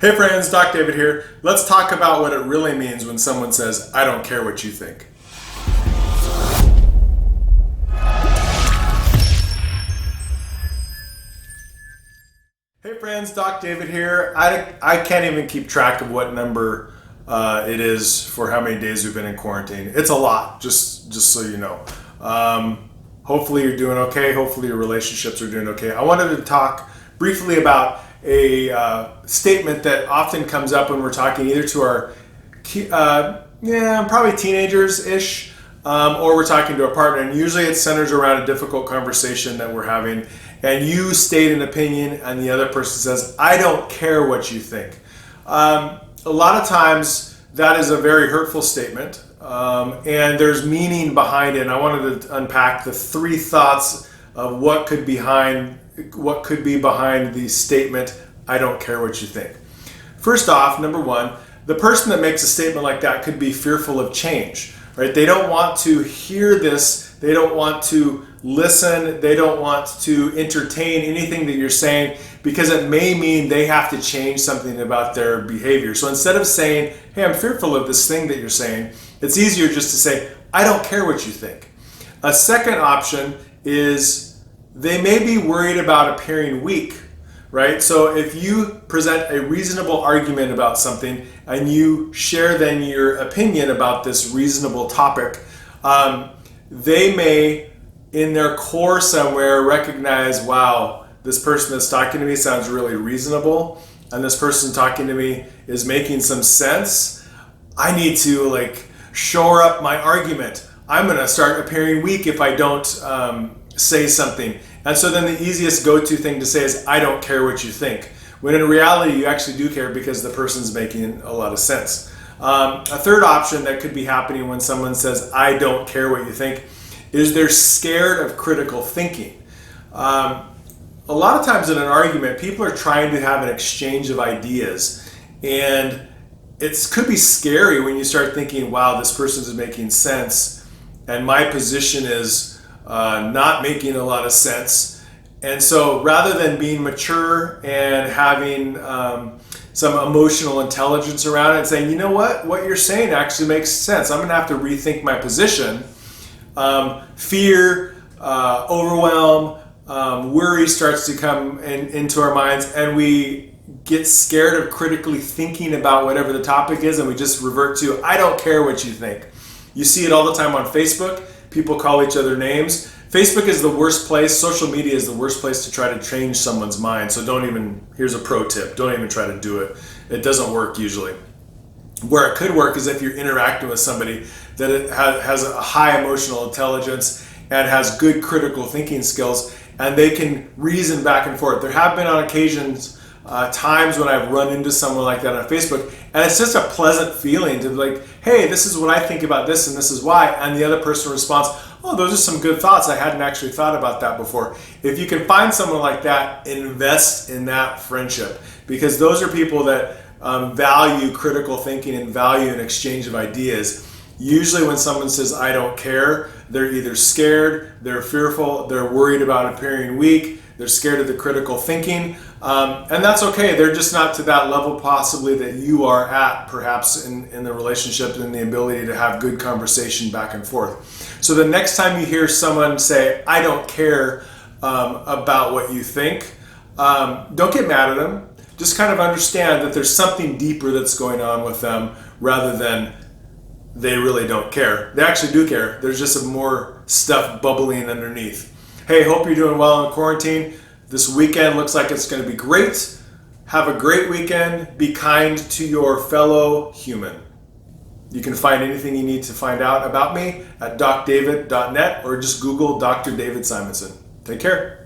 Hey friends, Doc David here. Let's talk about what it really means when someone says, I don't care what you think. Hey friends, Doc David here. I can't even keep track of what number it is for how many days we've been in quarantine. It's a lot, just so you know. Hopefully you're doing okay. Hopefully your relationships are doing okay. I wanted to talk briefly about a statement that often comes up when we're talking either to our probably teenagers-ish, or we're talking to a partner, and usually it centers around a difficult conversation that we're having, and you state an opinion and the other person says, I don't care what you think. A lot of times that is a very hurtful statement, and there's meaning behind it, and I wanted to unpack the three thoughts of what could be behind the statement, I don't care what you think. First off, number one, the person that makes a statement like that could be fearful of change, right? They don't want to hear this. They don't want to listen. They don't want to entertain anything that you're saying because it may mean they have to change something about their behavior. So instead of saying, hey, I'm fearful of this thing that you're saying, it's easier just to say, I don't care what you think. A second option is they may be worried about appearing weak, right? So if you present a reasonable argument about something and you share then your opinion about this reasonable topic, they may, in their core somewhere, recognize, wow, this person that's talking to me sounds really reasonable, and this person talking to me is making some sense. I need to shore up my argument. I'm going to start appearing weak if I don't say something. And so then the easiest go-to thing to say is, I don't care what you think. When in reality, you actually do care because the person's making a lot of sense. A third option that could be happening when someone says, I don't care what you think, is they're scared of critical thinking. A lot of times in an argument, people are trying to have an exchange of ideas. And it could be scary when you start thinking, wow, this person is making sense, and my position is not making a lot of sense. And so rather than being mature and having some emotional intelligence around it and saying, you know what you're saying actually makes sense, I'm going to have to rethink my position. Fear, overwhelm, worry starts to come into our minds, and we get scared of critically thinking about whatever the topic is, and we just revert to, I don't care what you think. You see it all the time on Facebook. People call each other names. Facebook is the worst place. Social media is the worst place to try to change someone's mind. So here's a pro tip. Don't even try to do it. It doesn't work usually. Where it could work is if you're interacting with somebody that has a high emotional intelligence and has good critical thinking skills, and they can reason back and forth. There have been on occasions times when I've run into someone like that on Facebook, and it's just a pleasant feeling to be like, hey, this is what I think about this and this is why, and the other person responds, oh, those are some good thoughts. I hadn't actually thought about that before. If you can find someone like that, invest in that friendship, because those are people that value critical thinking and value an exchange of ideas. Usually when someone says, I don't care, they're either scared, they're fearful, they're worried about appearing weak, they're scared of the critical thinking, and that's okay. They're just not to that level possibly that you are at, perhaps in the relationship and the ability to have good conversation back and forth. So the next time you hear someone say, I don't care about what you think, don't get mad at them. Just kind of understand that there's something deeper that's going on with them rather than they really don't care. They actually do care. There's just some more stuff bubbling underneath. Hey, hope you're doing well in quarantine. This weekend looks like it's going to be great. Have a great weekend. Be kind to your fellow human. You can find anything you need to find out about me at docdavid.net or just Google Dr. David Simonson. Take care.